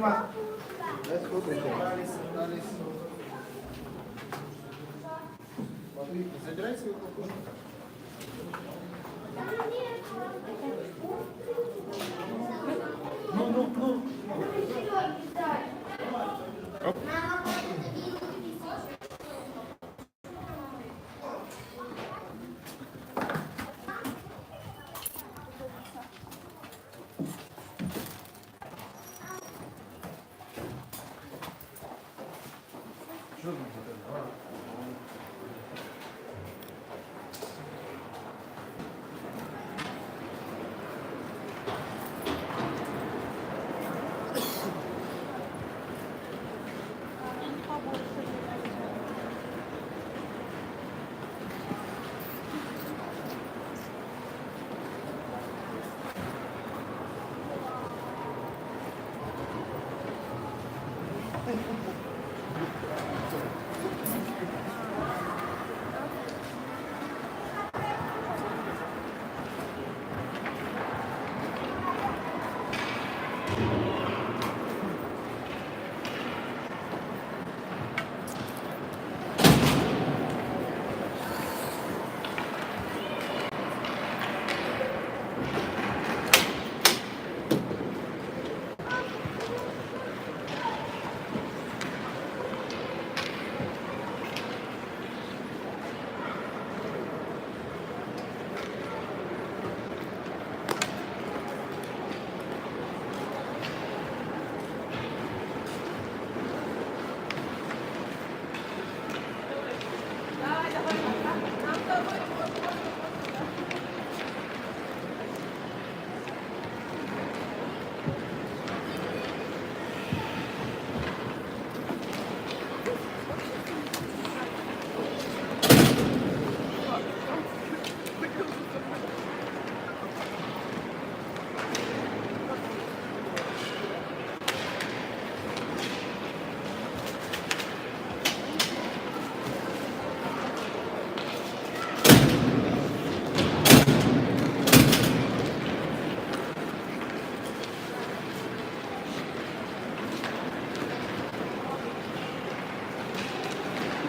Дима, дай сфоткайте. Смотри, забирай свою кукушку. Ну.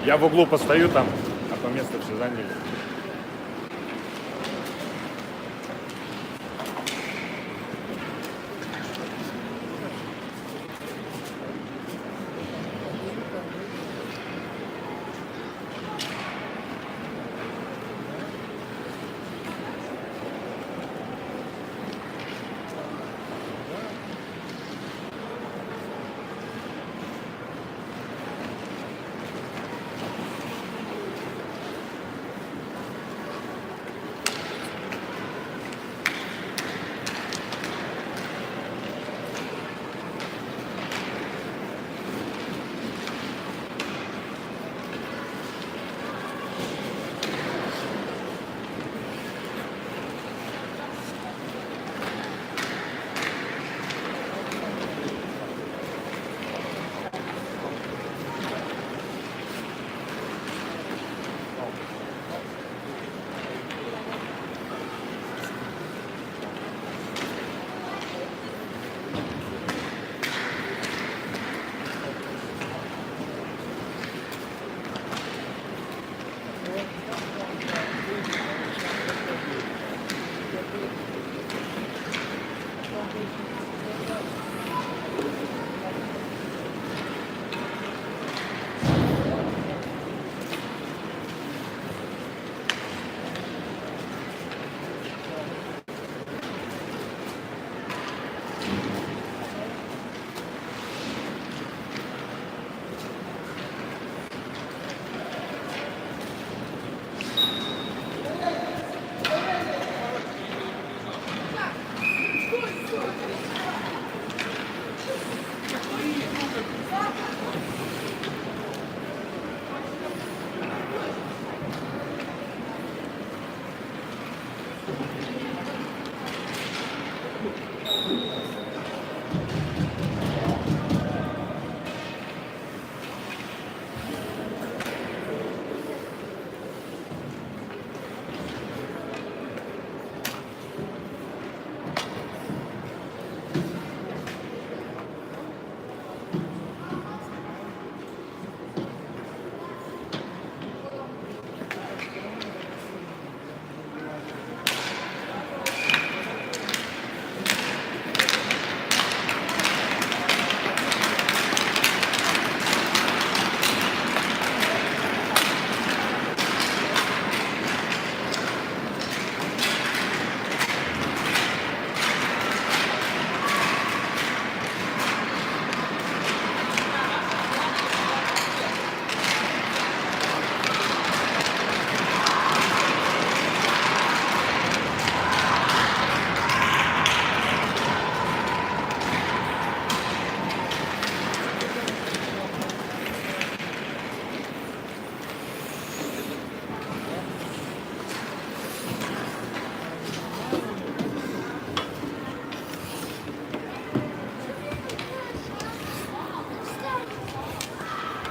Я в углу постою там, а то место все заняли.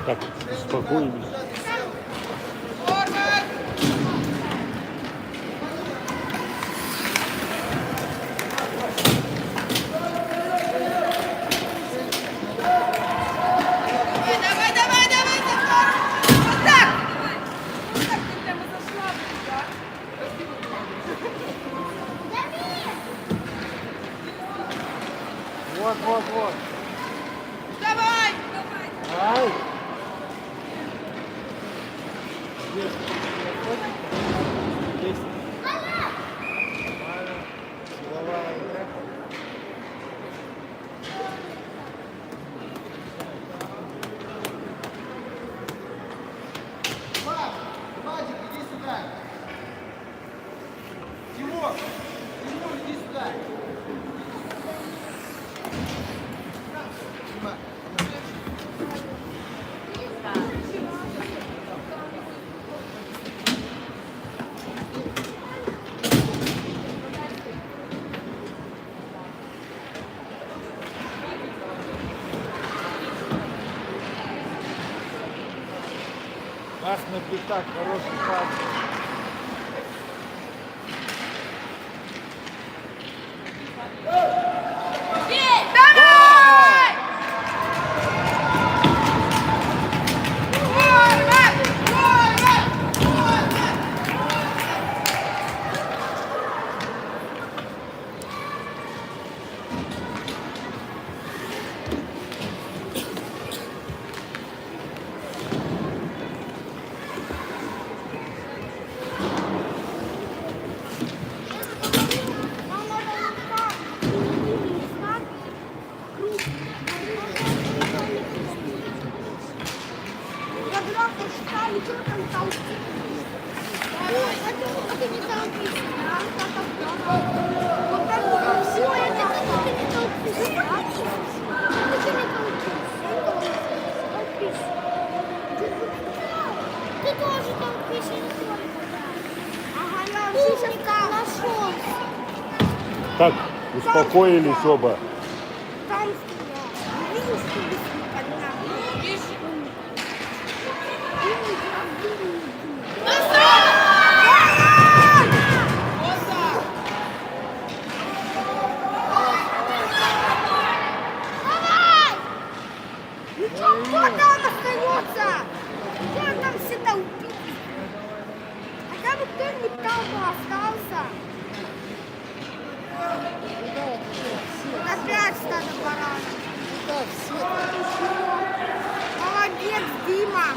Так, успокоились. Вот, вот, вот. Давай! Ай! Есть. Силовая игра. Вадик, иди сюда. Тимур, иди сюда. Пас на пятак, хороший пас. Давай! Ты тоже толкаешь, я не только. Ага, я уже сейчас нашелся. Так, успокоились оба. Там стоял. Видишь, что быстро поднял? Давай! Ну что, кто там остается? Кто там все толпились? Хотя бы кто-нибудь там бы остался. Опять стадо баранов. Молодец, Дима.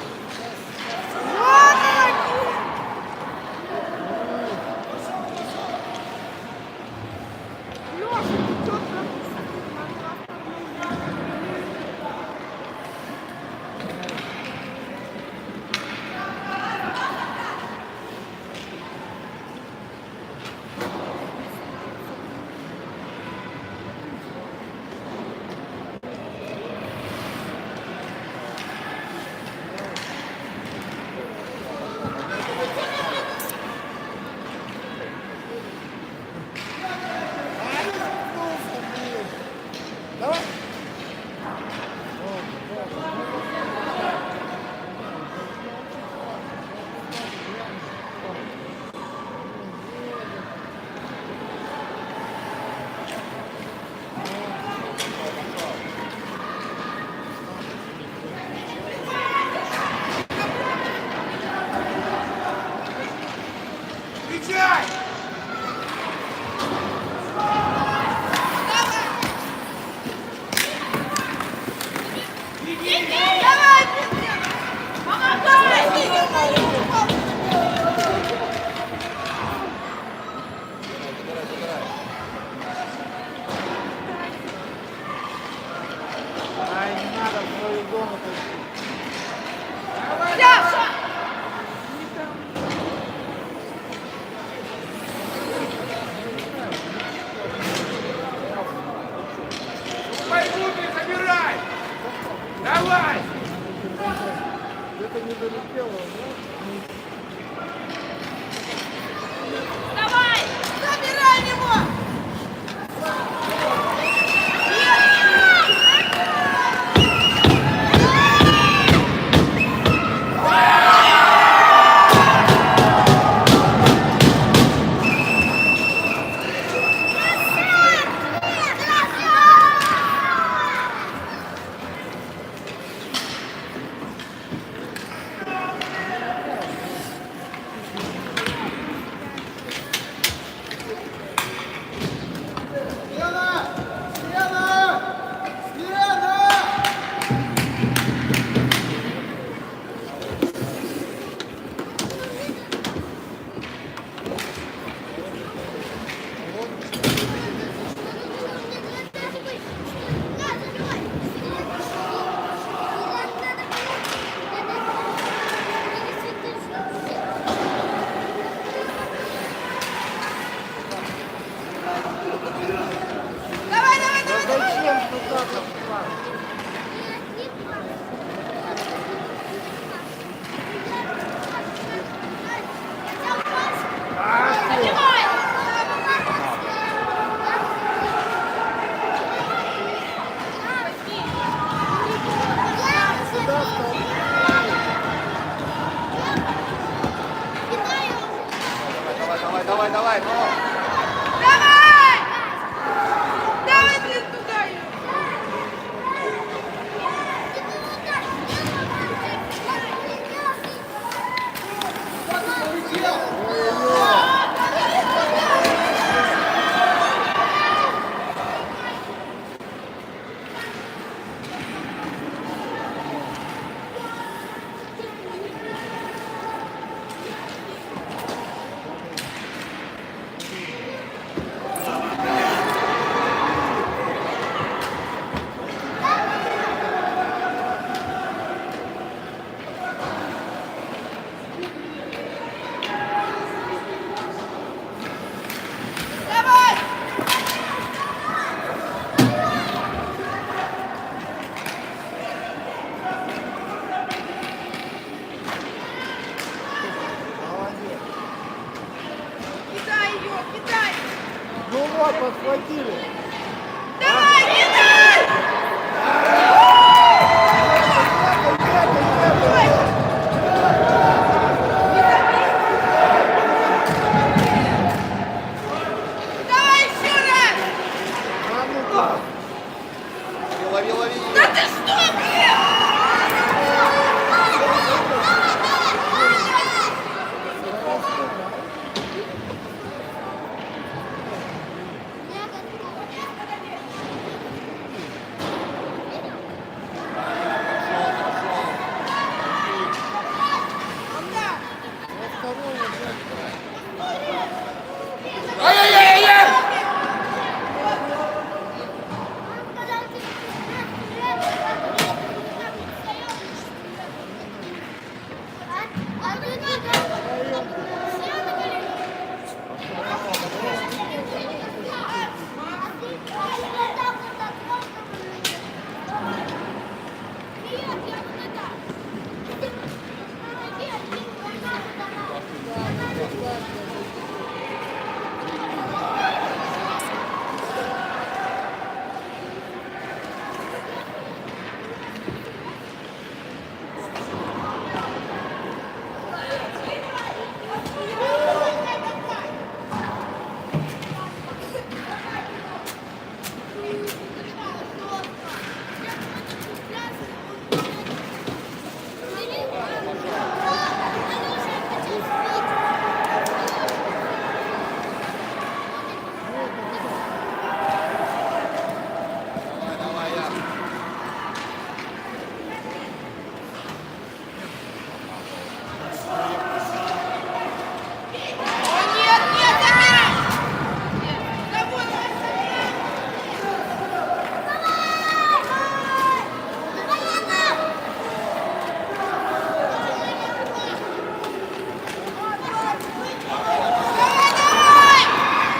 Вот молодец. Леша, ты что пропустил? Давай. Ай, не надо в свою зону пойти. Забирай! Давай! Это не долетело, Давай! Забирай его! Вот, подхватили. Давай, Виталь! Давай еще раз! Лови, лови. Да ты что, блин? Ай-яй-яй-яй! Давай, я. О, нет, нет, забирай! Да вот, давай, давай!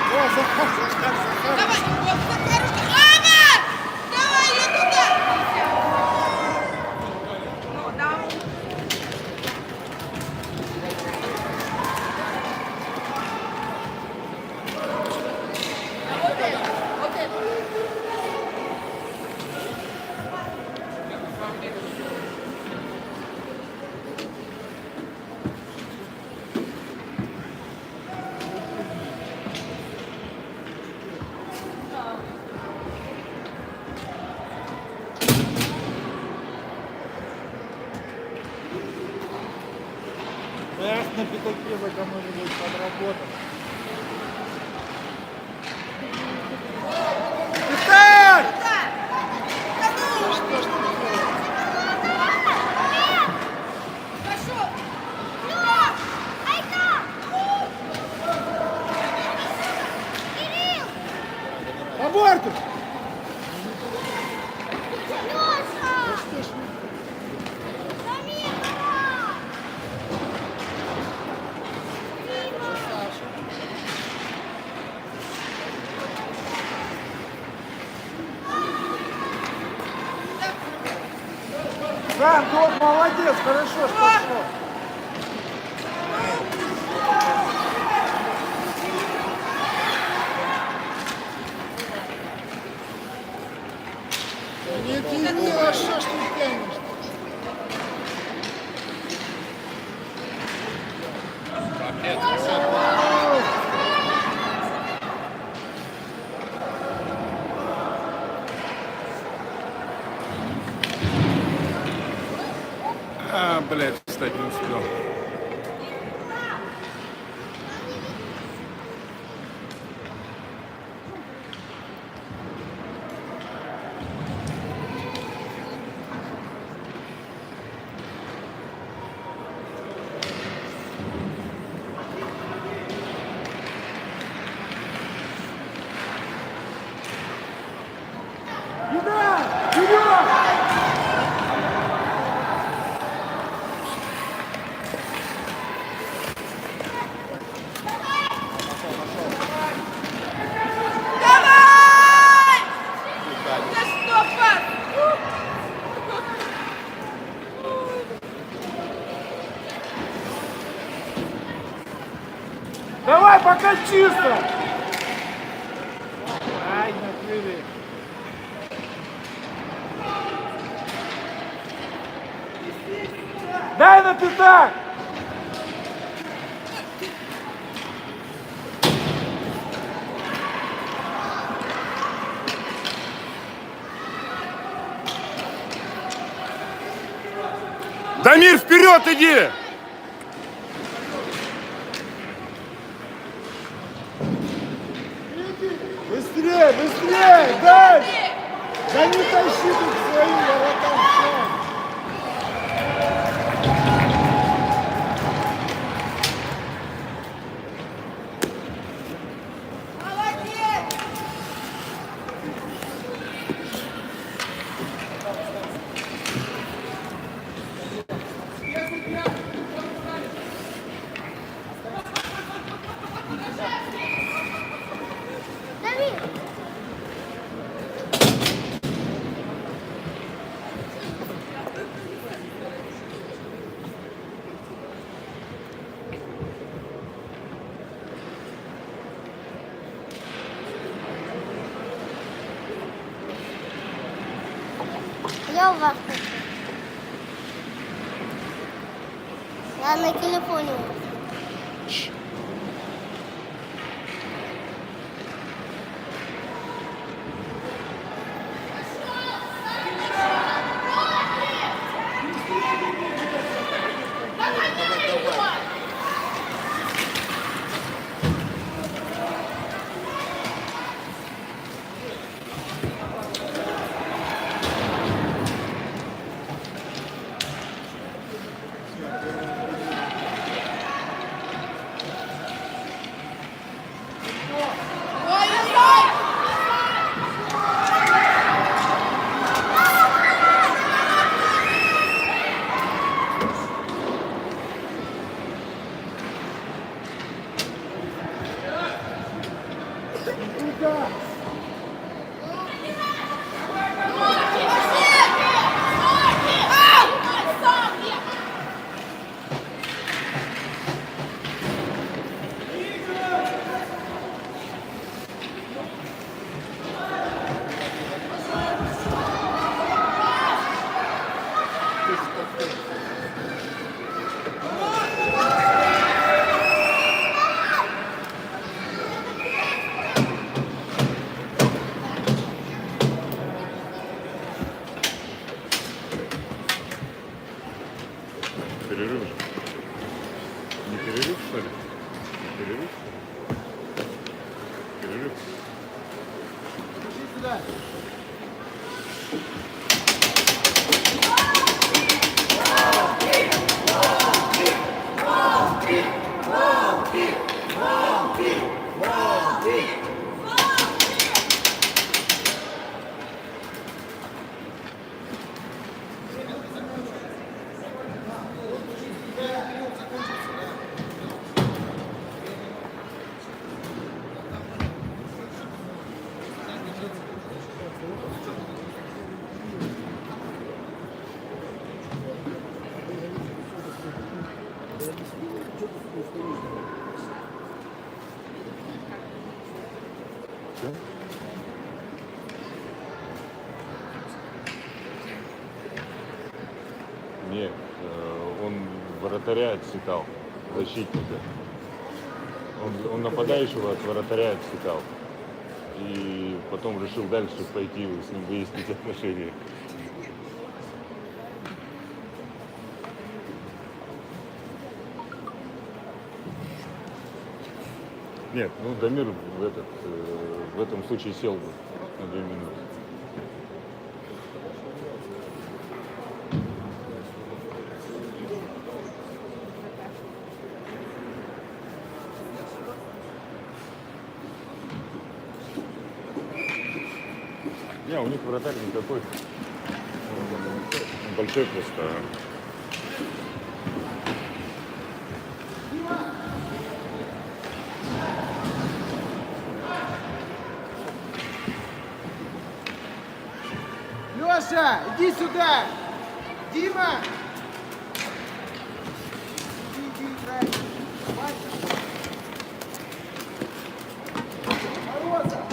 О, Захар, Захар, Захар. Давай, вот, Захарушка. Ага! Давай ее туда! Ну, да. Эх, на пятаке за кому-нибудь подработал. Виталь! Пошел! По борту! Сам, вот, молодец, хорошо, что пошло. Не тяни, а что ж ты тянешь? А, блядь, встать не успел. Сюда! Вперед! Давай! Да что, пап? Давай, пока чисто! Дай на пятак! Дамир, вперед иди! Быстрее, быстрее! Дай! Да не тащи тут своим воротам! Молодец! Давид! Я у вас хочу. Я на телефоне. Ой-ой-ой! Перерыв же. Не перерыв, что ли? Перерыв? Перерыв. Нет, он вратаря отсекал, защитника. Он нападающего от вратаря отсекал. И потом решил дальше пойти с ним выяснить отношения. Нет, ну Дамир в этом случае сел бы на 2 минуты. Не, у них вратарь никакой. Он большой просто. Леша, иди сюда! Дима! Иди играй! Морозов!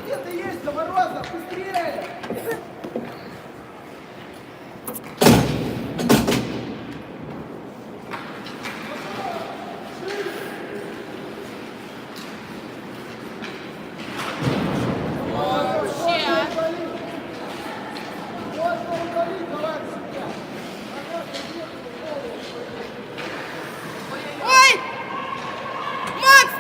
Где ты есть, Морозов? Быстрее! Ще. Ой! Макс!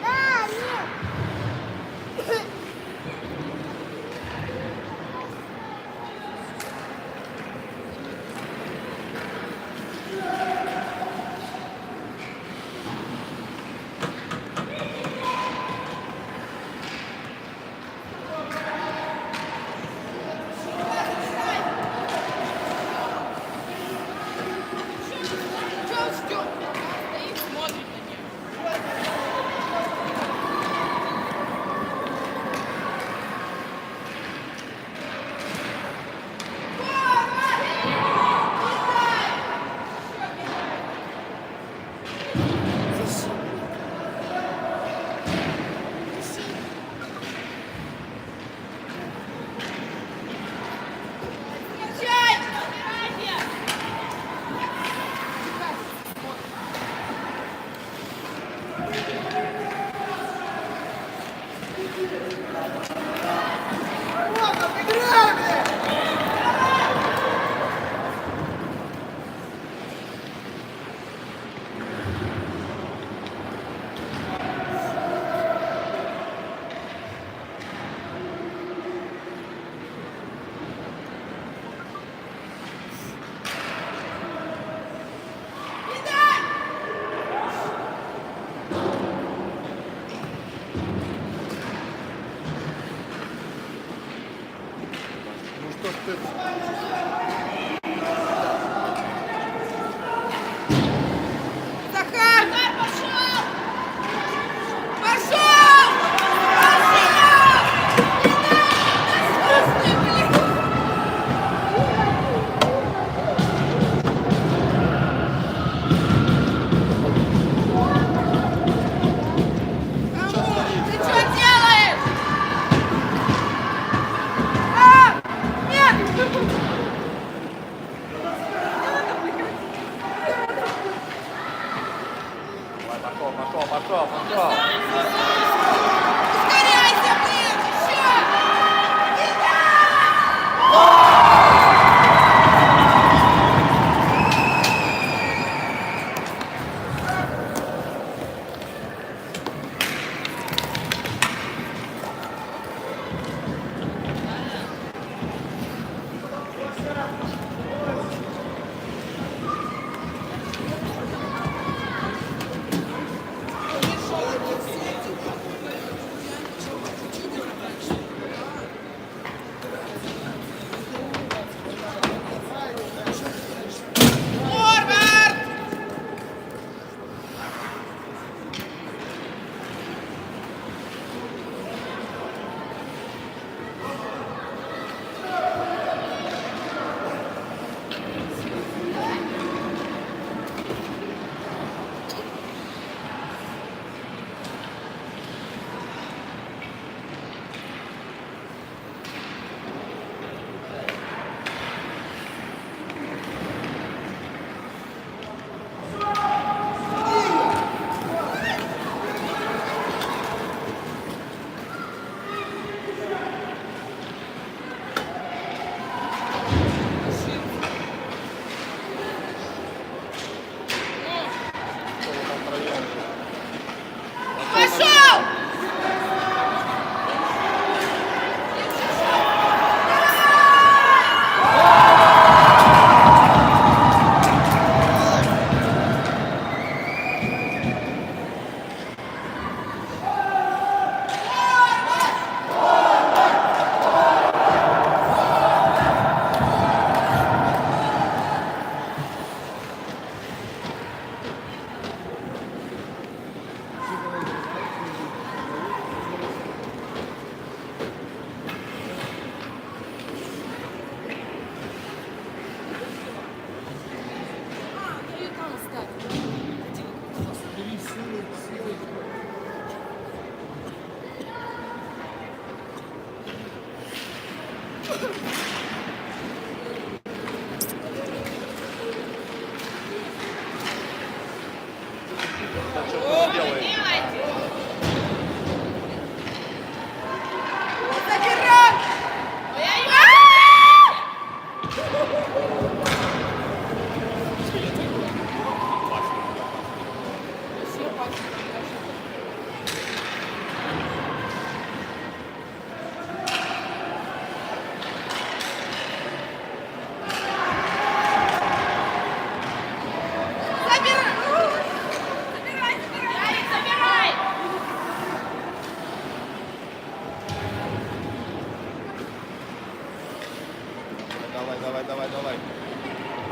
Да, нет. Че он ждет? Стоит, смотрит на нее. Встречай! Собирайся! Ну что ж ты... Захар! Пошел! Пошел! Ты что делаешь? Нет! Пошел. Ускоряйся, блин! Еще!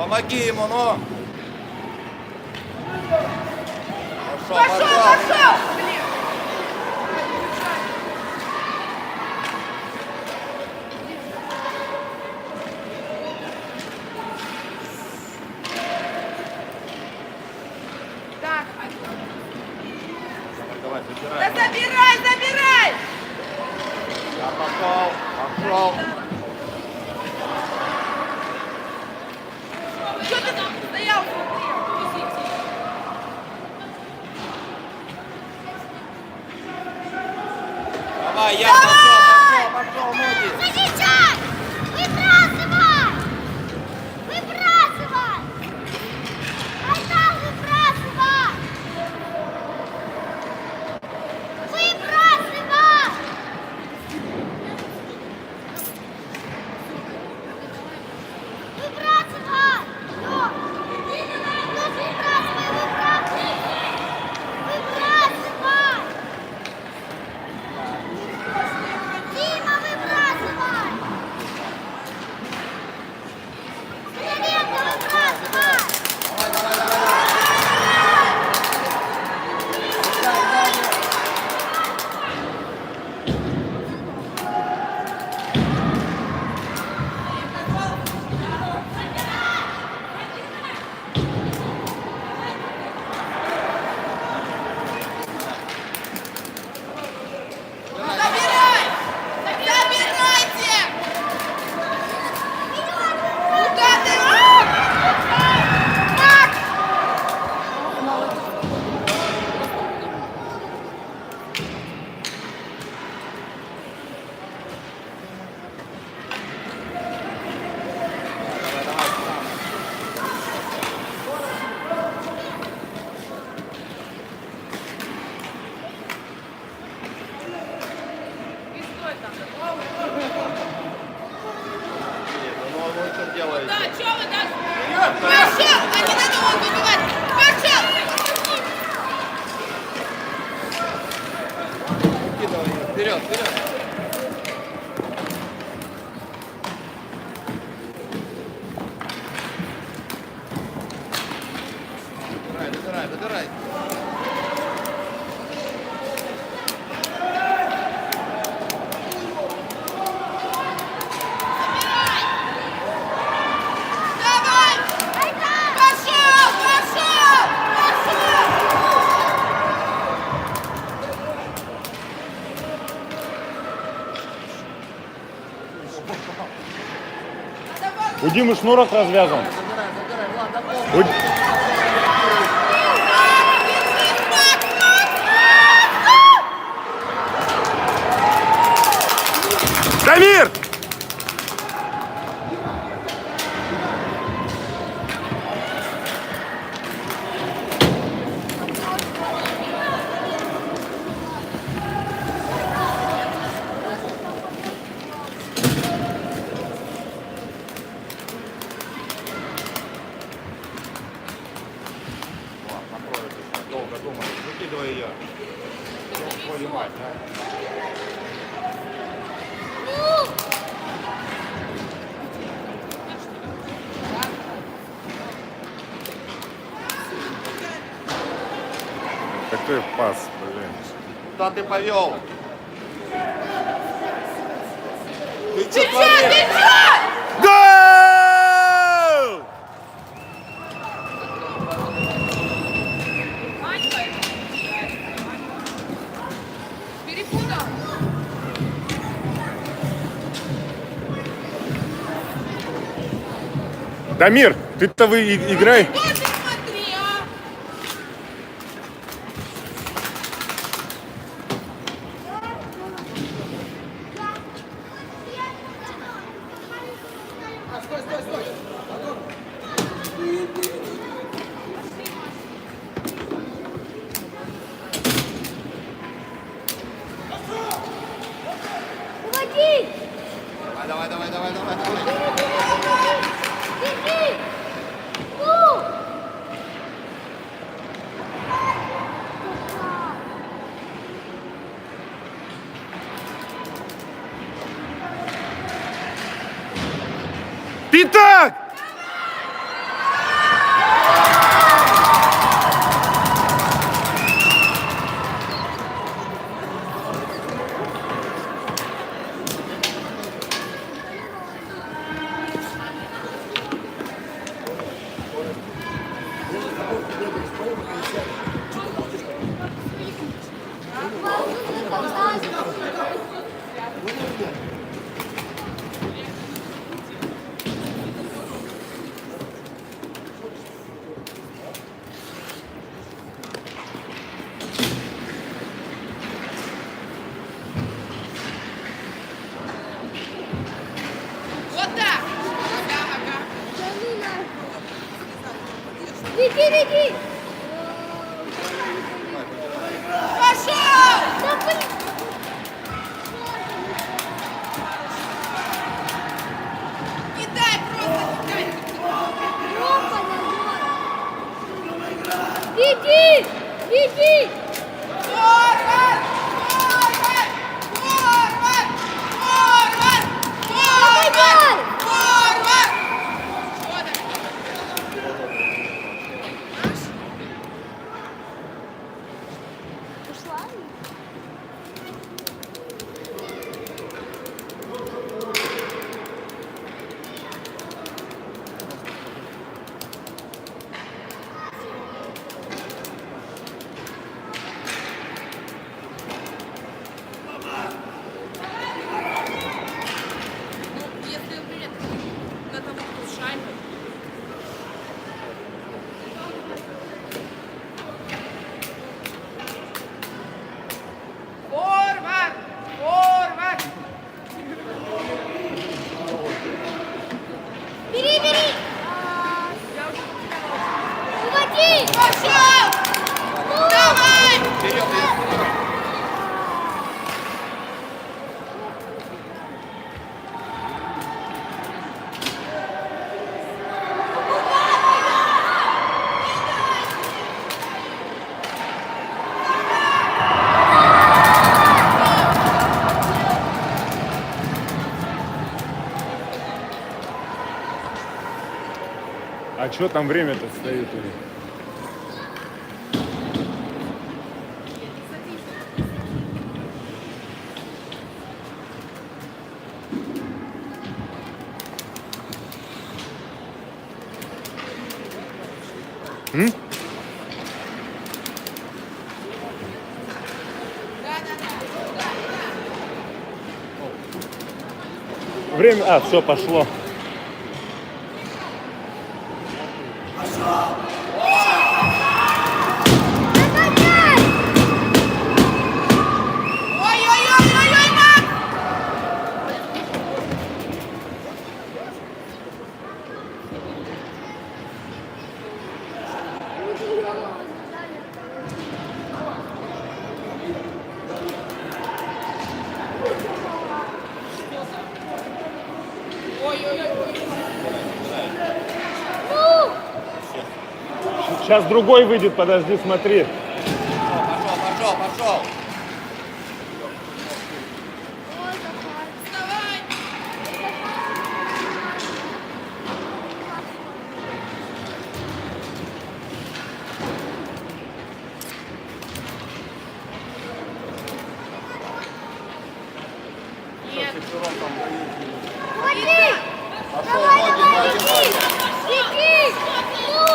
Помоги ему, ну. Пошел, пошел! Блин. Так, Давай, да забирай. забирай, забирай! Я пошел, пошел. Что ты там стоял? Позиции. Давай, я пошел, ноги. Защищай! Выбрасывай! Выбрасывай! Айдар, выбрасывай! Выбрасывай! Выбрасывай! Ну, выбрасывай, выбрасывай! Выбрасывай! Дима, выбрасывай! Фиолетовый, выбрасывай! Забирай! Забирайте! Куда ты? Макс! И стой там. Ну, вы что делаете? Да, что вы так? Пошел! А не надо его выбивать! Пошел! Кидывай ее. Вперед, вперед. Забирай, забирай, забирай. Давай! Пошел! Пошел! Пошел! У Димы шнурок развязан. У- Дамир! Долго думали. Выкидывай ее. Твою мать, а. Какой пас, блин. Куда ты повел? Ты Ты что чё? творишь? Ты чё? Гол! Перепутал. Дамир, ты-то вы играй. Что ты смотри, а? Уводи! Давай, давай, давай, давай, давай. Беги! Ну! Пятак! Вот так. Да, ага. Веди, веди! Пошел! Да блин! Кидай просто, кидай. Рома, веди! Веди! Форвард! Форвард! Форвард! Форвард! Форвард! Форвард! Что там? Ушла? Ну, если, блин, на того, кто с шайбой. Форвард! Форвард! Бери, бери! Уводи! Пошел! Давай! А что там время-то стоит у них? М? Время... А, все, пошло. Догоняй! Ой-ой-ой-ой-ой, Макс! Ой-ой-ой. Ну! Сейчас другой выйдет, подожди, смотри. Пошел, пошел, пошел. Ой, Захар. Вставай! Нет. Уводи! Давай, давай, веди! Веди! Ну!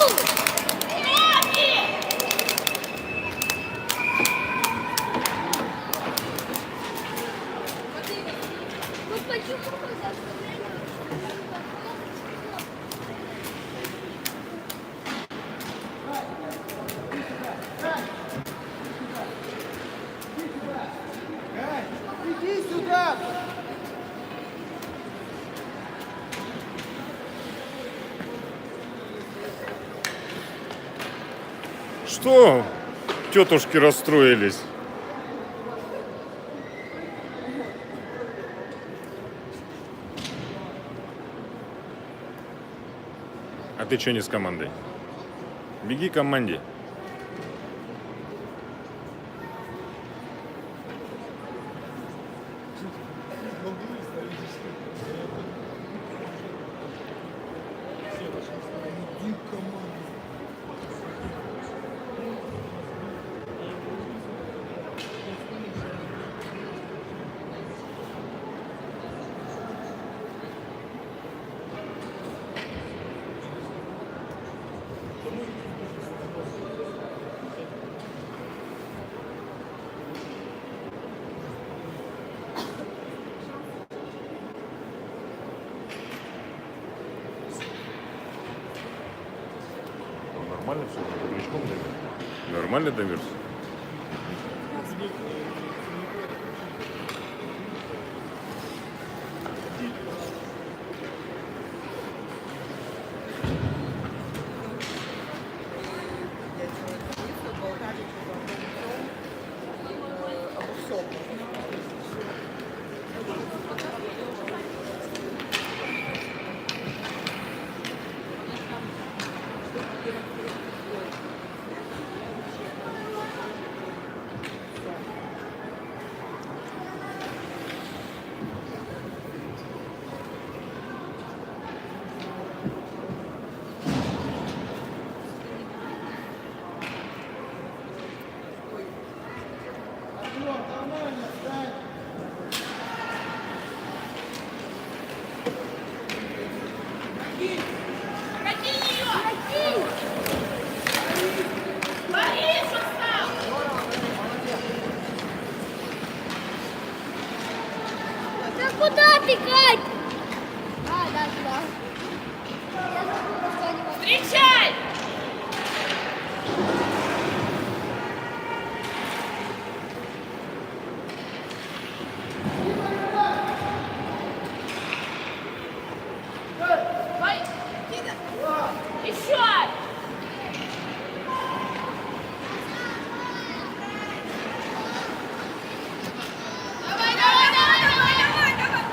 Ну почему мы заставляем? Иди сюда! Что? Тетушки расстроились. А ты что не с командой? Беги к команде. Нормально все? Крючком давишь? Нормально давишься? Нормально, встань. Прокинь ее! Борис, устал! Да куда ты, Кать? А, да, туда. Я забыла, что они вот- Встречай! Ой, еще! Давай, давай, давай, давай, давай, давай!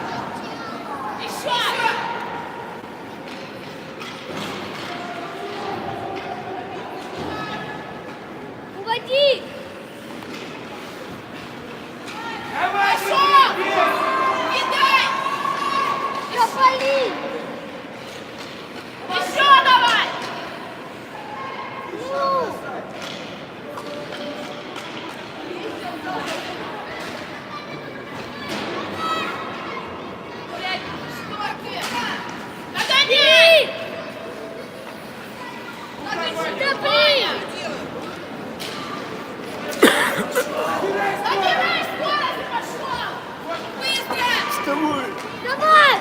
Еще! Уводи! Пошел! Кидай! Капали! Еще давай! Ну! Блядь, что ты? Догоняй! Да блин! Забирай скорость, пошел! Быстро! Давай!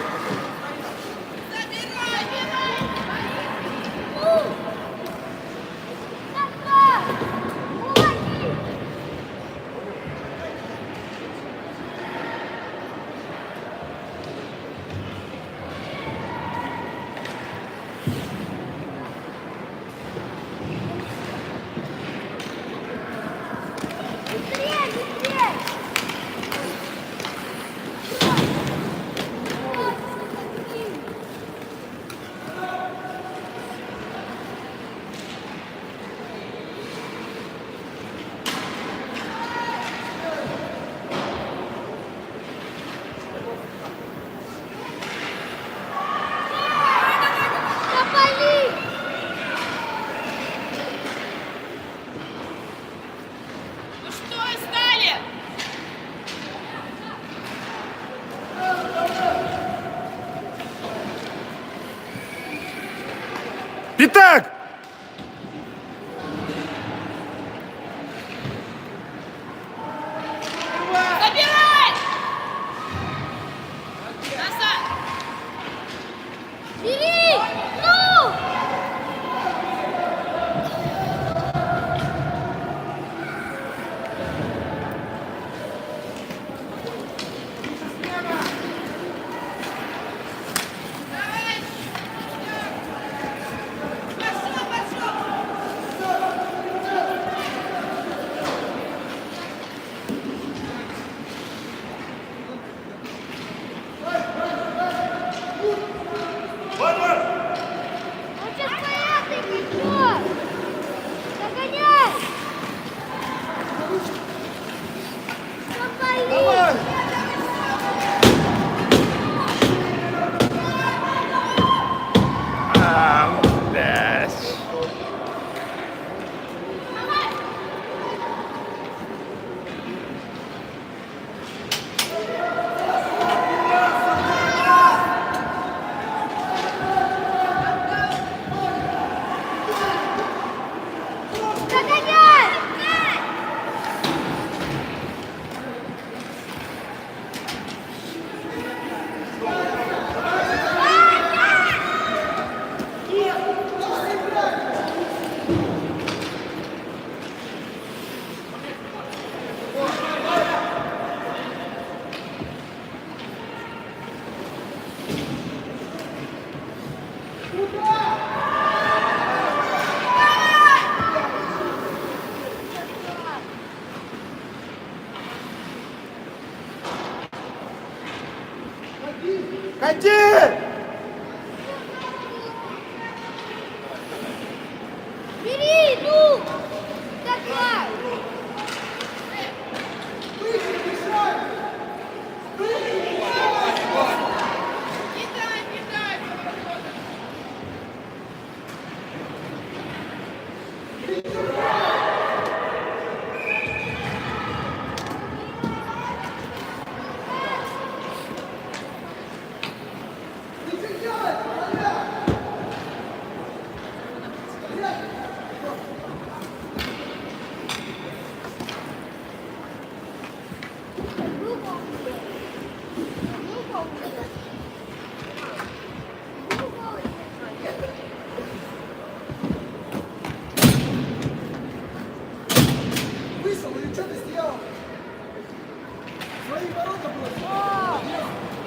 Забирай, забирай! Давай! Уводи! Быстрее, быстрее! Капали! Ну что, стали? Пятак! Забирай! Назад! Бери! Ну! Давай! Пошел! Ходи! Бери, ну! Давай! Кидай, кидай. Вышел, или что ты сделал? Свои ворота бросил.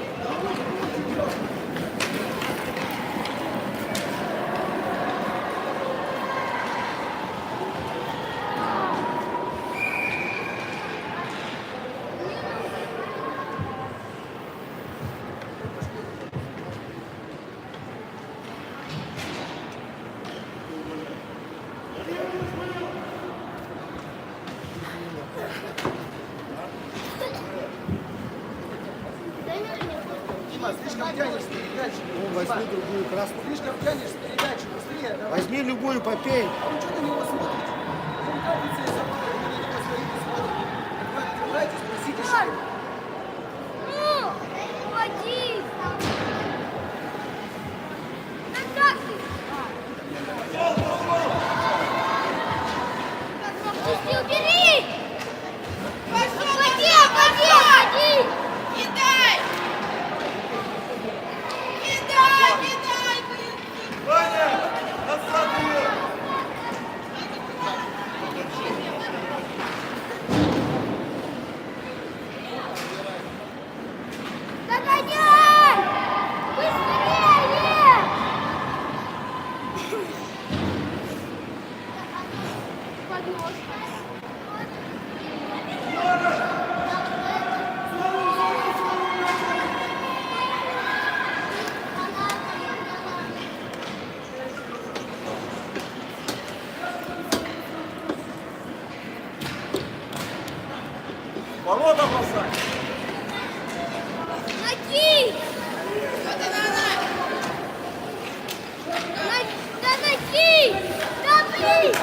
Дима, слишком тянешь передачу. Ну, возьми другую красную. Слишком тянешь передачу. Быстрее, давай. Возьми любую, попей. А вы что на него смотрите? Он катится и забавит, вы на него стоит и смотрите. Вы открываете, спросите, что ли? Ну! Уходи! Да как ты? Пропусти, убери! Пошел, Уходи, уходи, уходи! кидай. Кидай, кидай, блин. Догоняй! Быстрее! Подножка. Ворота бросай! Ноги! Вот она. Да ноги! Да блин!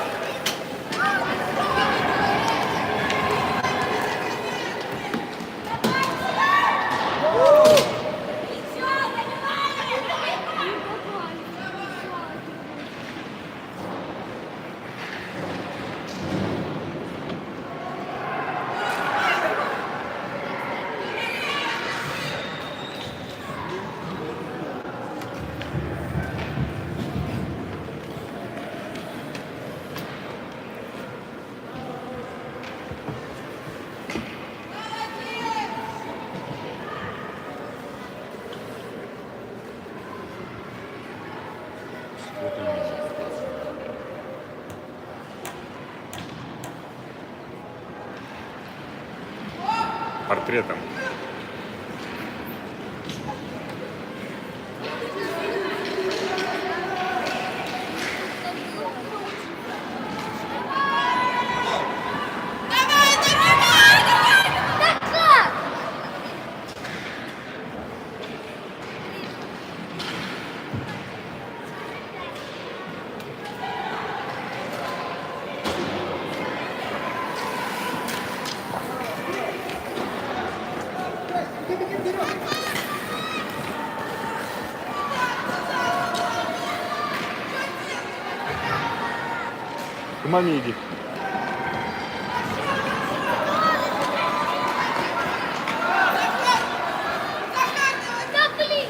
Вот именно. Портретом. Давай, давай, давай. Да как? К маме иди. Да блин!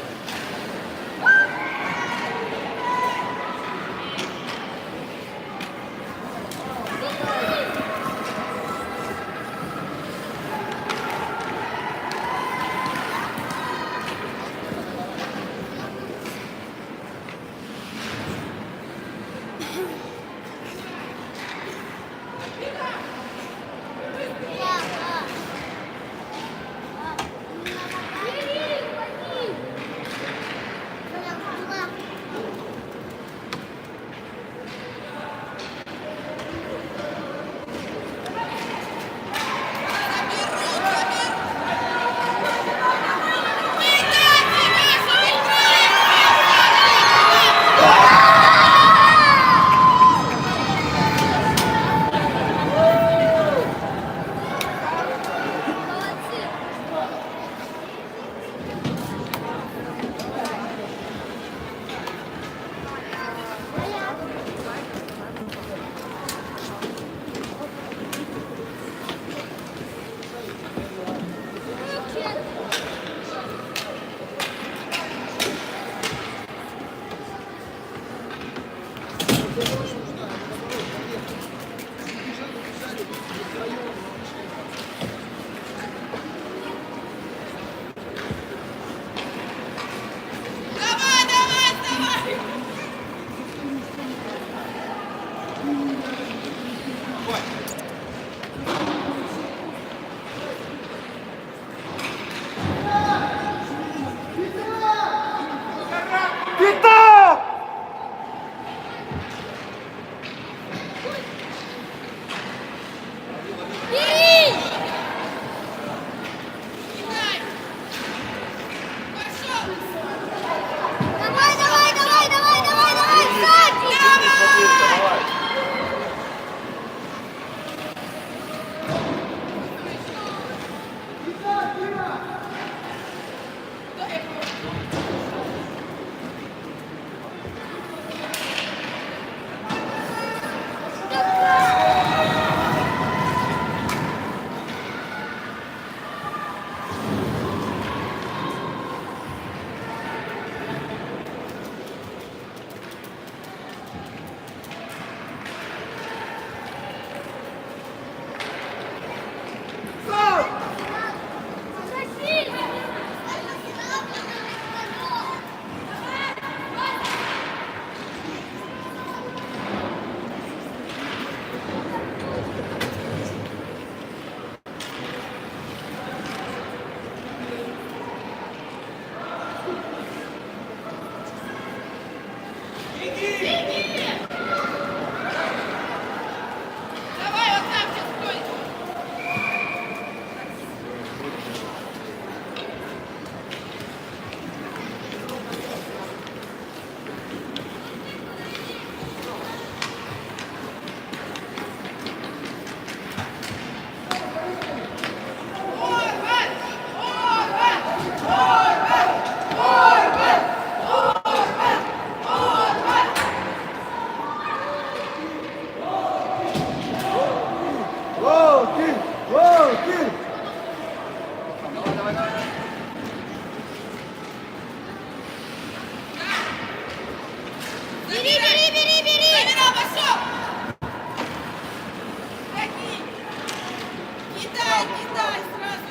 дай сразу.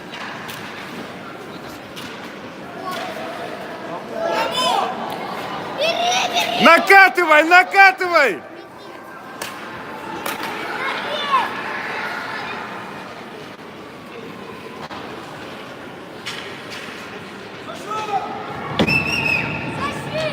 Накатывай, накатывай! Зашли!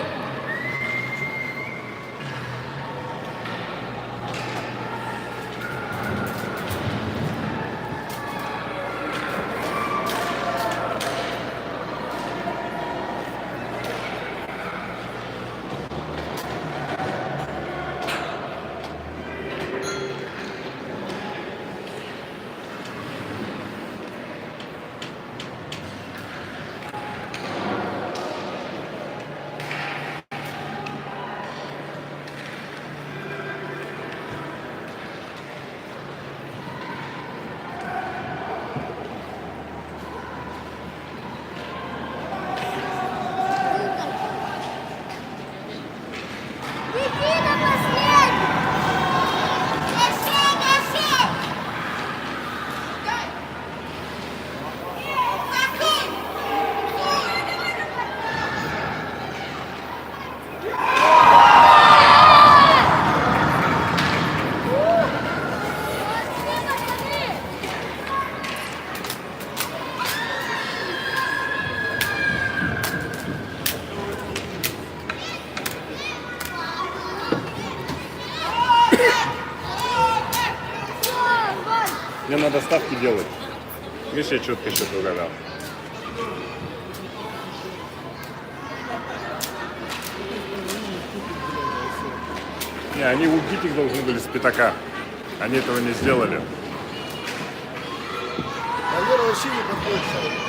Беги на последний! Пошел, пошел. Дай. Засунь. Молодцы, пацаны! Всё, Вань! Мне надо ставки делать. Миша четко счет угадал. Не, они убить их должны были с пятака. Они этого не сделали. Валера вообще не подходит.